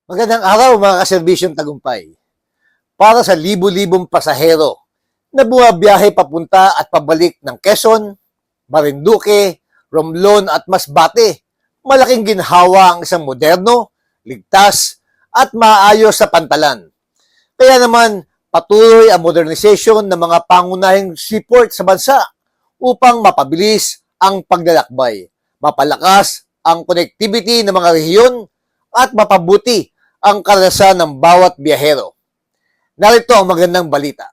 Magandang araw mga kaserbisyong tagumpay. Para sa libu-libong pasahero na bumabiyahe papunta at pabalik ng Quezon, Marinduque, Romblon at Masbate, malaking ginhawa ang isang moderno, ligtas at maayos sa pantalan. Kaya naman patuloy ang modernisasyon ng mga pangunahing seaport sa bansa upang mapabilis ang paglalakbay, mapalakas ang connectivity ng mga rehiyon at mapabuti ang karanasan ng bawat biyahero. Narito ang magandang balita.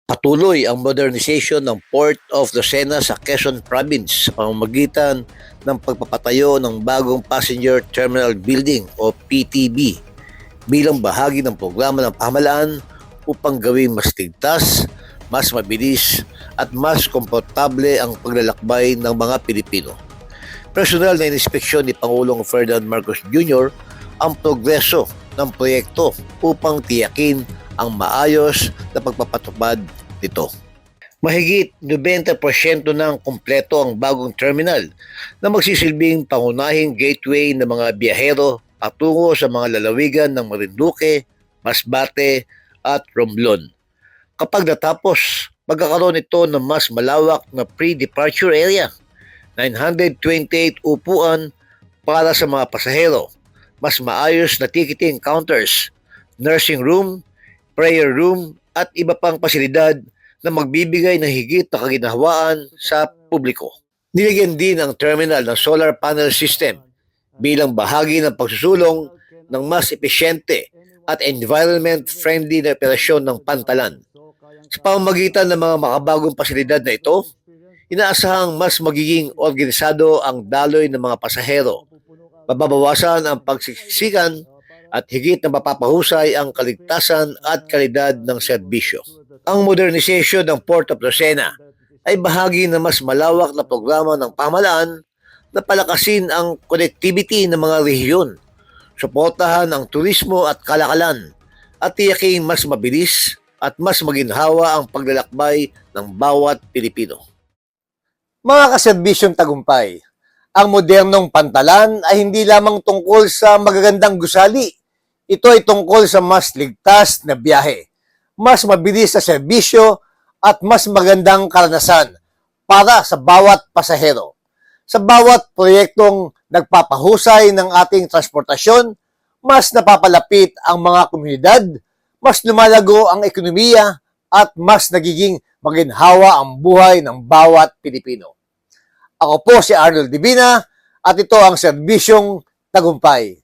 Patuloy ang modernisasyon ng Port of Lucena sa Quezon Province sa pamamagitan ng pagpapatayo ng bagong Passenger Terminal Building o PTB bilang bahagi ng programa ng pamahalaan upang gawing mas ligtas, mas mabilis at mas komportable ang paglalakbay ng mga Pilipino. Personal na inspeksyon ni Pangulong Ferdinand Marcos Jr. ang progreso ng proyekto upang tiyakin ang maayos na pagpapatupad nito. Mahigit 90% ng kumpleto ang bagong terminal na magsisilbing pangunahing gateway ng mga biyahero patungo sa mga lalawigan ng Marinduque, Masbate at Romblon. Kapag natapos, magkakaroon ito ng mas malawak na pre-departure area, 928 upuan para sa mga pasahero, mas maayos na ticketing counters, nursing room, prayer room at iba pang pasilidad na magbibigay ng higit na kaginhawaan sa publiko. Nilagyan din ang terminal ng solar panel system bilang bahagi ng pagsusulong ng mas epesyente at environment-friendly na operasyon ng pantalan. Sa pamamagitan ng mga makabagong pasilidad na ito, inaasahang mas magiging organisado ang daloy ng mga pasahero, mababawasan ang pagsiksikan at higit na mapapahusay ang kaligtasan at kalidad ng serbisyo. Ang modernisasyon ng Port of Lucena ay bahagi ng mas malawak na programa ng pamahalaan na palakasin ang connectivity ng mga rehiyon, suportahan ang turismo at kalakalan, at tiyaking mas mabilis at mas maginhawa ang paglalakbay ng bawat Pilipino. Mga kaserbisyong tagumpay, ang modernong pantalan ay hindi lamang tungkol sa magagandang gusali. Ito ay tungkol sa mas ligtas na biyahe, mas mabilis na serbisyo at mas magandang karanasan para sa bawat pasahero. Sa bawat proyektong nagpapahusay ng ating transportasyon, mas napapalapit ang mga komunidad, mas lumalago ang ekonomiya at mas nagiging maginhawa ang buhay ng bawat Pilipino. Ako po si Arnold Divina at ito ang Serbisyong Tagumpay.